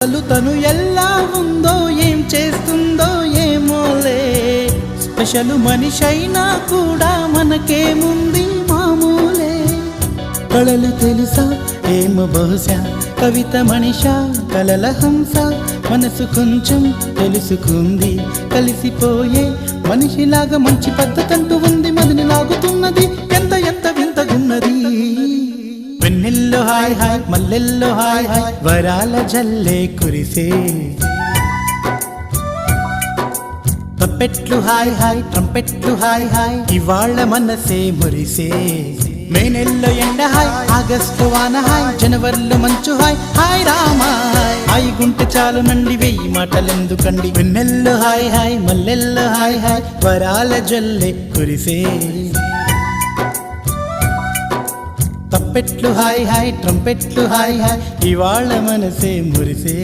తను ఎలా ఉందో ఏం చేస్తుందో ఏమోలే, స్పెషల్ మనిషైనా కూడా మనకేముంది మామూలే. కళలు తెలుసా ఏమో బహుశా, కవిత మనిషా కలల హంస, మనసు కొంచెం తెలుసుకుంది కలిసిపోయే మనిషిలాగా. మంచి పద్ధతంటూ ఉంది, మదిని లాగుతున్నది, ఎంత ఎంత వింతగున్నది. వెన్నెల్లో హాయ్ హాయ్, మల్లెల్లో హాయ్ హాయ్, వరాల జల్లే కురిసే. తప్పెట్లు హాయ్ హాయ్, ట్రంపెట్లు హాయ్ హాయ్, ఇవాళ్ళ మనసే మురిసే. మే నెల్లో ఎండ హాయ్, ఆగస్టు వాన హాయ్, జనవరిలో మంచు హాయ్, హాయ్ రామా హాయ్ గుంటె చాలు నండి, వెయ్యి మాటలెందుకండి. వెన్నెల్లో హాయ్ హాయ్, మల్లెల్లో హాయ్ హాయ్, వరాల జల్లే కురిసే. తప్పెట్లు హాయ్ హాయ్, ట్రంపెట్లు హాయ్ హాయ్, ఇవాళ మనసే మురిసే.